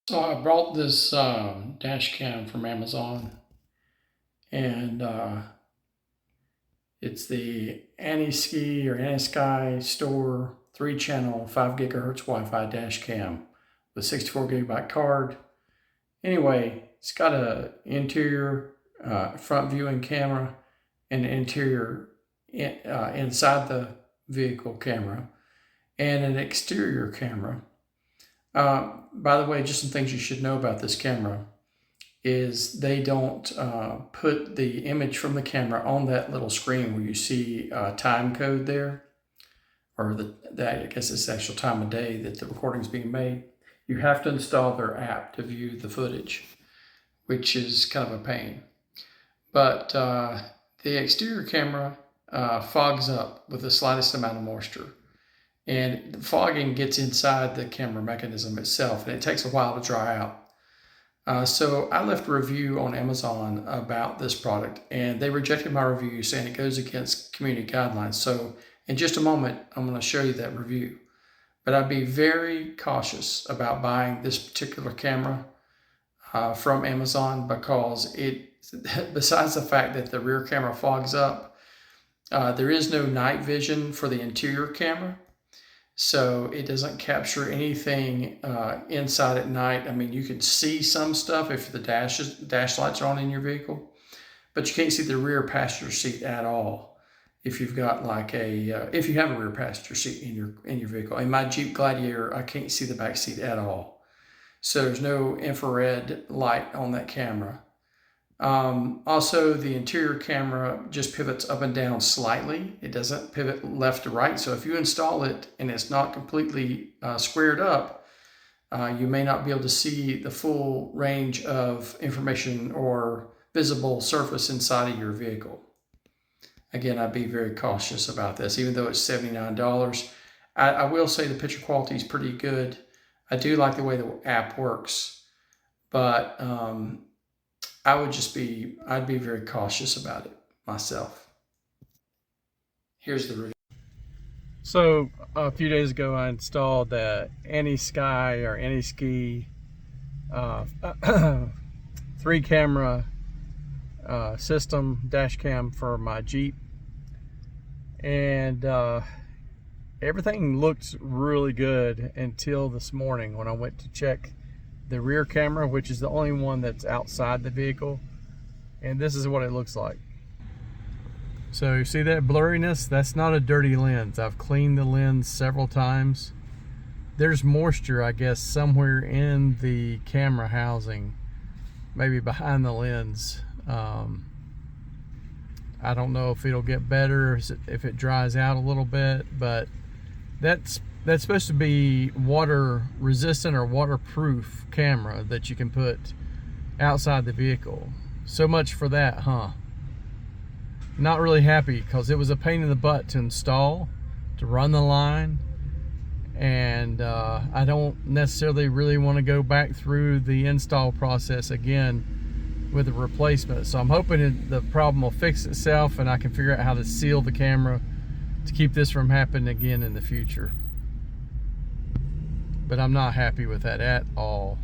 So I brought this dash cam from Amazon, and it's the Anyski or Anyski store 3-channel 5 gigahertz Wi-Fi dash cam with 64 gigabyte card. Anyway, it's got a interior front viewing camera and an interior inside the vehicle camera and an exterior camera. By the way, just some things you should know about this camera is they don't put the image from the camera on that little screen where you see time code there, or I guess it's the actual time of day that the recording is being made. You have to install their app to view the footage, which is kind of a pain. But the exterior camera fogs up with the slightest amount of moisture. And the fogging gets inside the camera mechanism itself, and it takes a while to dry out. So I left a review on Amazon about this product, and they rejected my review saying it goes against community guidelines. So in just a moment, I'm going to show you that review. But I'd be very cautious about buying this particular camera from Amazon because besides the fact that the rear camera fogs up, there is no night vision for the interior camera. So it doesn't capture anything inside at night. I mean, you can see some stuff if the dash lights are on in your vehicle, but you can't see the rear passenger seat at all. If you've got like if you have a rear passenger seat in your vehicle. In my Jeep Gladiator, I can't see the back seat at all. So there's no infrared light on that camera. Also, the interior camera just pivots up and down slightly. It doesn't pivot left to right. So if you install it and it's not completely squared up, you may not be able to see the full range of information or visible surface inside of your vehicle. Again, I'd be very cautious about this, even though it's $79. I will say the picture quality is pretty good. I do like the way the app works, but I'd be very cautious about it myself. Here's the review. So a few days ago, I installed the Anyski or Anyski 3-camera system dash cam for my Jeep, and everything looked really good until this morning when I went to check the rear camera, which is the only one that's outside the vehicle, and this is what it looks like. So you see that blurriness? That's not a dirty lens. I've cleaned the lens several times. There's moisture, I guess, somewhere in the camera housing, maybe behind the lens. I don't know if it'll get better if it dries out a little bit, but that's supposed to be water resistant or waterproof camera that you can put outside the vehicle. So much for that, huh? Not really happy, because it was a pain in the butt to install, to run the line, and I don't necessarily really want to go back through the install process again with a replacement. So I'm hoping the problem will fix itself and I can figure out how to seal the camera to keep this from happening again in the future. But I'm not happy with that at all.